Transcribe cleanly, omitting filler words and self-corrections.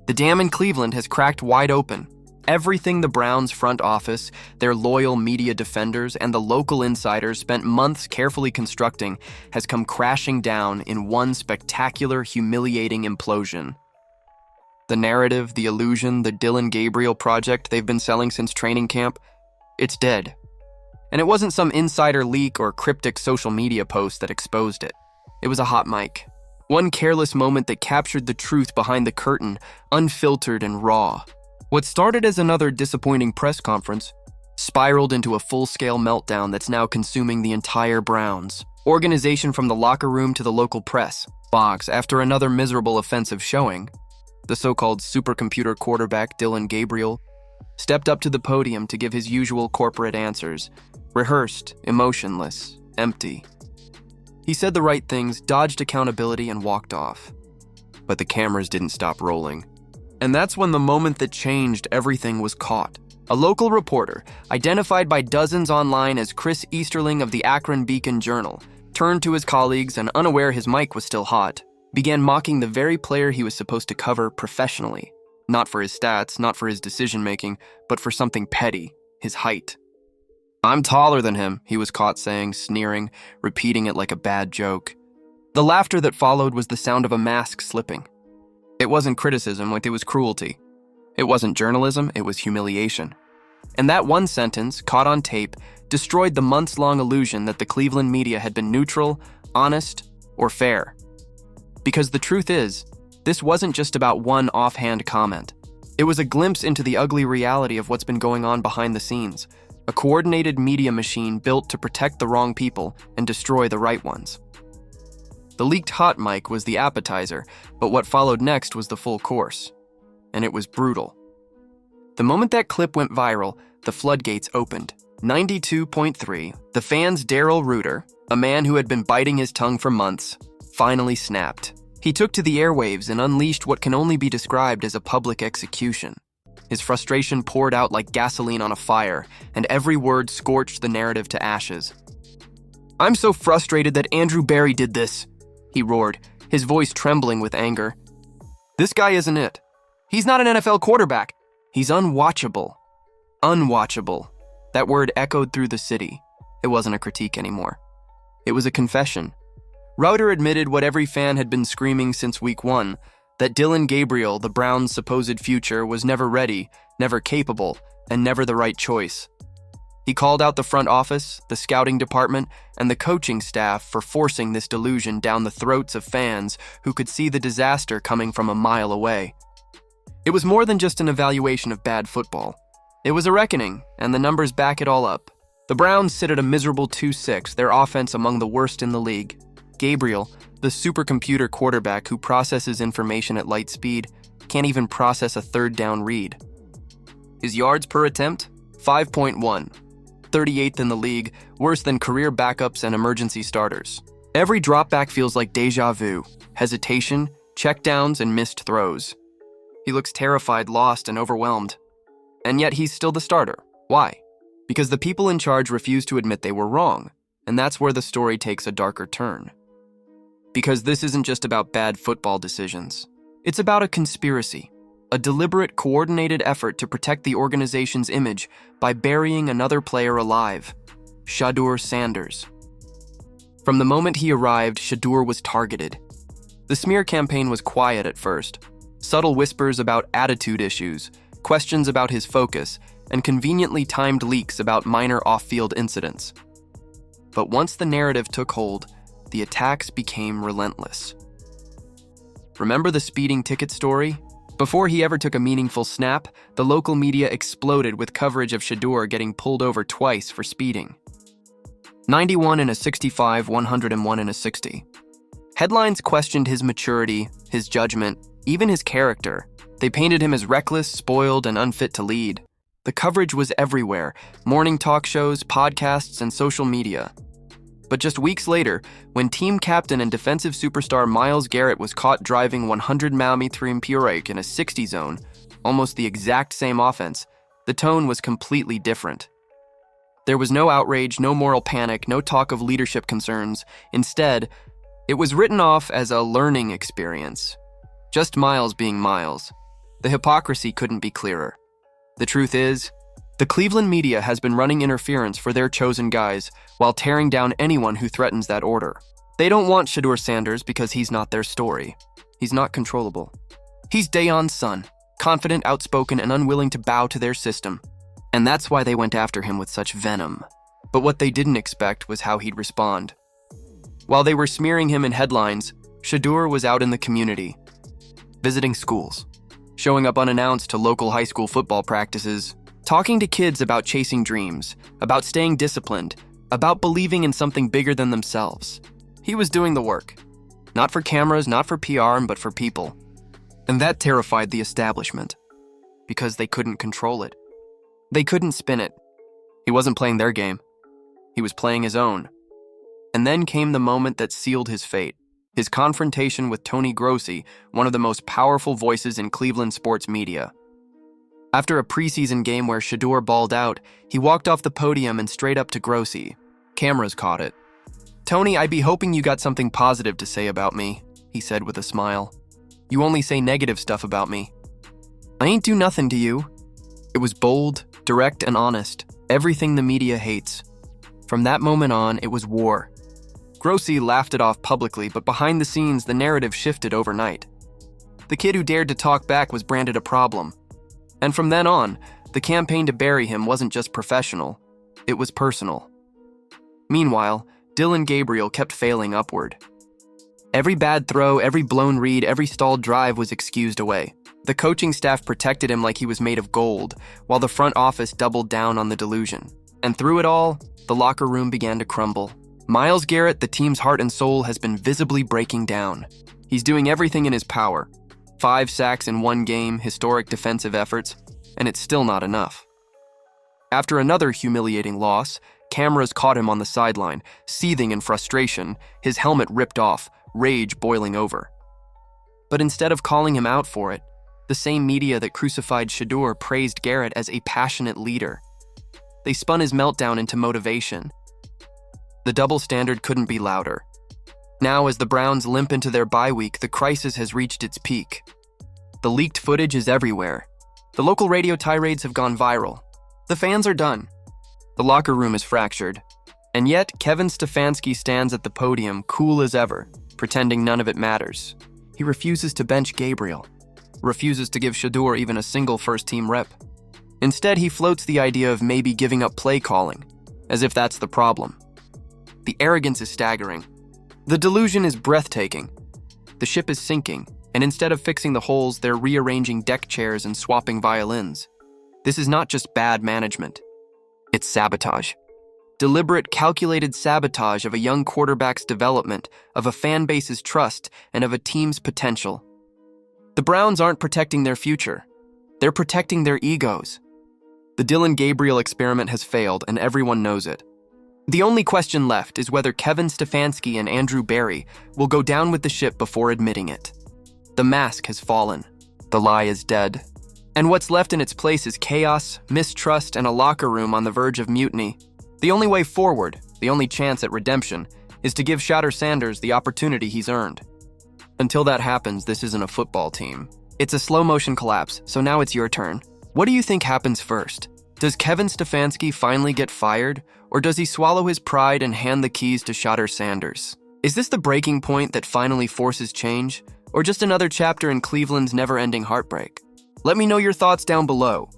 The dam in Cleveland has cracked wide open. Everything the Browns' front office, their loyal media defenders, and the local insiders spent months carefully constructing has come crashing down in one spectacular, humiliating implosion. The narrative, the illusion, the Dillon Gabriel project they've been selling since training camp, it's dead. And it wasn't some insider leak or cryptic social media post that exposed it. It was a hot mic. One careless moment that captured the truth behind the curtain, unfiltered and raw. What started as another disappointing press conference spiraled into a full-scale meltdown that's now consuming the entire Browns. Organization from the locker room to the local press box. After another miserable offensive showing, the so-called supercomputer quarterback Dillon Gabriel stepped up to the podium to give his usual corporate answers, rehearsed, emotionless, empty. He said the right things, dodged accountability, and walked off. But the cameras didn't stop rolling. And that's when the moment that changed everything was caught. A local reporter, identified by dozens online as Chris Easterling of the Akron Beacon Journal, turned to his colleagues and, unaware his mic was still hot, began mocking the very player he was supposed to cover professionally. Not for his stats, not for his decision-making, but for something petty, his height. "I'm taller than him," he was caught saying, sneering, repeating it like a bad joke. The laughter that followed was the sound of a mask slipping. It wasn't criticism, it was cruelty. It wasn't journalism, it was humiliation. And that one sentence, caught on tape, destroyed the months-long illusion that the Cleveland media had been neutral, honest, or fair. Because the truth is, this wasn't just about one offhand comment. It was a glimpse into the ugly reality of what's been going on behind the scenes, a coordinated media machine built to protect the wrong people and destroy the right ones. The leaked hot mic was the appetizer, but what followed next was the full course. And it was brutal. The moment that clip went viral, the floodgates opened. 92.3, the fan's Daryl Reuter, a man who had been biting his tongue for months, finally snapped. He took to the airwaves and unleashed what can only be described as a public execution. His frustration poured out like gasoline on a fire, and every word scorched the narrative to ashes. "I'm so frustrated that Andrew Berry did this," he roared, his voice trembling with anger. "This guy isn't it. He's not an NFL quarterback. He's unwatchable." Unwatchable. That word echoed through the city. It wasn't a critique anymore. It was a confession. Reuter admitted what every fan had been screaming since week one, that Dillon Gabriel, the Browns' supposed future, was never ready, never capable, and never the right choice. He called out the front office, the scouting department, and the coaching staff for forcing this delusion down the throats of fans who could see the disaster coming from a mile away. It was more than just an evaluation of bad football. It was a reckoning, and the numbers back it all up. The Browns sit at a miserable 2-6, their offense among the worst in the league. Gabriel, the supercomputer quarterback who processes information at light speed, can't even process a third down read. His yards per attempt? 5.1. 38th in the league, worse than career backups and emergency starters. Every dropback feels like deja vu, hesitation, checkdowns, and missed throws. He looks terrified, lost, and overwhelmed. And yet he's still the starter. Why? Because the people in charge refuse to admit they were wrong, and that's where the story takes a darker turn. Because this isn't just about bad football decisions. It's about a conspiracy, a deliberate, coordinated effort to protect the organization's image by burying another player alive, Shedeur Sanders. From the moment he arrived, Shedeur was targeted. The smear campaign was quiet at first. Subtle whispers about attitude issues, questions about his focus, and conveniently timed leaks about minor off-field incidents. But once the narrative took hold, the attacks became relentless. Remember the speeding ticket story? Before he ever took a meaningful snap, the local media exploded with coverage of Shedeur getting pulled over twice for speeding. 91 in a 65, 101 in a 60. Headlines questioned his maturity, his judgment, even his character. They painted him as reckless, spoiled, and unfit to lead. The coverage was everywhere, morning talk shows, podcasts, and social media. But just weeks later, when team captain and defensive superstar Myles Garrett was caught driving 100 mph in a 60 zone, almost the exact same offense, the tone was completely different. There was no outrage, no moral panic, no talk of leadership concerns. Instead, it was written off as a learning experience. Just Myles being Myles. The hypocrisy couldn't be clearer. The truth is, the Cleveland media has been running interference for their chosen guys while tearing down anyone who threatens that order. They don't want Shedeur Sanders because he's not their story. He's not controllable. He's Dayon's son, confident, outspoken, and unwilling to bow to their system. And that's why they went after him with such venom. But what they didn't expect was how he'd respond. While they were smearing him in headlines, Shedeur was out in the community, visiting schools, showing up unannounced to local high school football practices, talking to kids about chasing dreams, about staying disciplined, about believing in something bigger than themselves. He was doing the work. Not for cameras, not for PR, but for people. And that terrified the establishment, because they couldn't control it. They couldn't spin it. He wasn't playing their game. He was playing his own. And then came the moment that sealed his fate. His confrontation with Tony Grossi, one of the most powerful voices in Cleveland sports media. After a preseason game where Shedeur balled out, he walked off the podium and straight up to Grossi. Cameras caught it. "Tony, I'd be hoping you got something positive to say about me," he said with a smile. "You only say negative stuff about me." "I ain't do nothing to you." It was bold, direct, and honest. Everything the media hates. From that moment on, it was war. Grossi laughed it off publicly, but behind the scenes, the narrative shifted overnight. The kid who dared to talk back was branded a problem. And from then on, the campaign to bury him wasn't just professional, it was personal. Meanwhile, Dillon Gabriel kept failing upward. Every bad throw, every blown read, every stalled drive was excused away. The coaching staff protected him like he was made of gold, while the front office doubled down on the delusion. And through it all, the locker room began to crumble. Myles Garrett, the team's heart and soul, has been visibly breaking down. He's doing everything in his power. 5 sacks in one game, historic defensive efforts, and it's still not enough. After another humiliating loss, cameras caught him on the sideline, seething in frustration, his helmet ripped off, rage boiling over. But instead of calling him out for it, the same media that crucified Shedeur praised Garrett as a passionate leader. They spun his meltdown into motivation. The double standard couldn't be louder. Now, as the Browns limp into their bye week, the crisis has reached its peak. The leaked footage is everywhere. The local radio tirades have gone viral. The fans are done. The locker room is fractured. And yet, Kevin Stefanski stands at the podium, cool as ever, pretending none of it matters. He refuses to bench Gabriel, refuses to give Shedeur even a single first-team rep. Instead, he floats the idea of maybe giving up play calling, as if that's the problem. The arrogance is staggering. The delusion is breathtaking. The ship is sinking, and instead of fixing the holes, they're rearranging deck chairs and swapping violins. This is not just bad management. It's sabotage. Deliberate, calculated sabotage of a young quarterback's development, of a fan base's trust, and of a team's potential. The Browns aren't protecting their future. They're protecting their egos. The Dillon Gabriel experiment has failed, and everyone knows it. The only question left is whether Kevin Stefanski and Andrew Berry will go down with the ship before admitting it. The mask has fallen. The lie is dead. And what's left in its place is chaos, mistrust, and a locker room on the verge of mutiny. The only way forward, the only chance at redemption, is to give Shedeur Sanders the opportunity he's earned. Until that happens, this isn't a football team. It's a slow-motion collapse, so now it's your turn. What do you think happens first? Does Kevin Stefanski finally get fired, or does he swallow his pride and hand the keys to Shedeur Sanders? Is this the breaking point that finally forces change, or just another chapter in Cleveland's never-ending heartbreak? Let me know your thoughts down below.